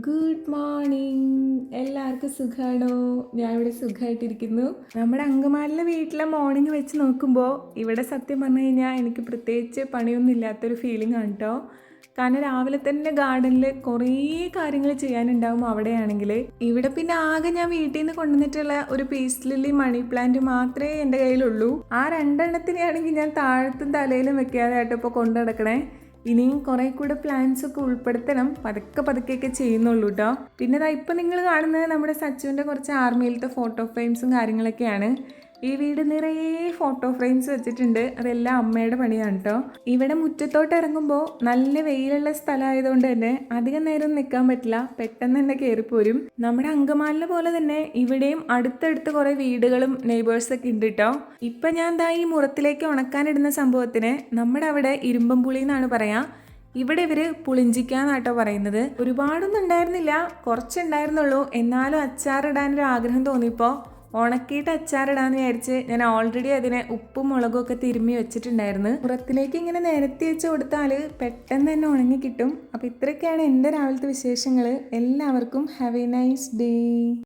Good morning. എല്ലാവർക്കും സുഖമാണോ? ഞാൻ ഇവിടെ സുഖമായിട്ടിരിക്കുന്നു. നമ്മുടെ അങ്കമാലിലെ വീട്ടിലെ മോർണിംഗ് വെച്ച് നോക്കുമ്പോൾ ഇവിടെ സത്യം പറഞ്ഞു കഴിഞ്ഞാൽ എനിക്ക് പ്രത്യേകിച്ച് പണിയൊന്നും ഇല്ലാത്തൊരു ഫീലിംഗ് ആണ് കേട്ടോ. കാരണം രാവിലെ തന്നെ ഗാർഡനിൽ കുറേ കാര്യങ്ങൾ ചെയ്യാനുണ്ടാവും. അവിടെയാണെങ്കിൽ ഇവിടെ പിന്നെ ആകെ ഞാൻ വീട്ടിൽ നിന്ന് കൊണ്ടുവന്നിട്ടുള്ള ഒരു പീസ് ലില്ലി മണി പ്ലാന്റ് മാത്രമേ എൻ്റെ കയ്യിലുള്ളൂ. ആ രണ്ടെണ്ണത്തിനെയാണെങ്കിൽ ഞാൻ താഴത്തും തലയിലും വെക്കാതെ ആയിട്ട് ഇപ്പോൾ കൊണ്ടു നടക്കണേ. ഇനിയും കുറേ കൂടെ പ്ലാൻസ് ഒക്കെ ഉൾപ്പെടുത്തണം. പതുക്കെയൊക്കെ ചെയ്യുന്നുള്ളൂ കേട്ടോ. പിന്നെ ഇപ്പം നിങ്ങൾ കാണുന്നത് നമ്മുടെ സച്ചുവിൻ്റെ കുറച്ച് ആർമിയിലത്തെ ഫോട്ടോ ഫ്രെയിംസും കാര്യങ്ങളൊക്കെയാണ്. ഈ വീട് നിറയെ ഫോട്ടോ ഫ്രെയിംസ് വെച്ചിട്ടുണ്ട്. അതെല്ലാം അമ്മയുടെ പണിയാണ് കേട്ടോ. ഇവിടെ മുറ്റത്തോട്ട് ഇറങ്ങുമ്പോൾ നല്ല വെയിലുള്ള സ്ഥലമായതുകൊണ്ട് തന്നെ അധികം നേരം നിൽക്കാൻ പറ്റില്ല. പെട്ടെന്ന് തന്നെ കയറിപ്പോരും. നമ്മുടെ അങ്കമാലിനെ പോലെ തന്നെ ഇവിടെയും അടുത്തടുത്ത് കുറേ വീടുകളും നെയ്ബേഴ്സൊക്കെ ഉണ്ട് കേട്ടോ. ഇപ്പം ഞാൻ ഈ മുറത്തിലേക്ക് ഉണക്കാനിടുന്ന സംഭവത്തിന് നമ്മുടെ അവിടെ ഇരുമ്പംപുളി എന്നാണ് പറയാ. ഇവിടെ ഇവർ പുളിഞ്ചിക്കാന്നാട്ടോ പറയുന്നത്. ഒരുപാടൊന്നും ഉണ്ടായിരുന്നില്ല, കുറച്ചുണ്ടായിരുന്നുള്ളൂ. എന്നാലും അച്ചാറിടാനൊരു ആഗ്രഹം തോന്നിയപ്പോൾ ഉണക്കിയിട്ട് അച്ചാറിടാന്ന് വിചാരിച്ച് ഞാൻ ഓൾറെഡി അതിനെ ഉപ്പും മുളകും ഒക്കെ തിരുമ്മി വെച്ചിട്ടുണ്ടായിരുന്നു. പുറത്തിലേക്ക് ഇങ്ങനെ നിരത്തി വെച്ച് കൊടുത്താൽ പെട്ടെന്ന് തന്നെ ഉണങ്ങി കിട്ടും. അപ്പോൾ ഇത്രയൊക്കെയാണ് എൻ്റെ രാവിലത്തെ വിശേഷങ്ങൾ. എല്ലാവർക്കും ഹാവ് എ നൈസ് ഡേ.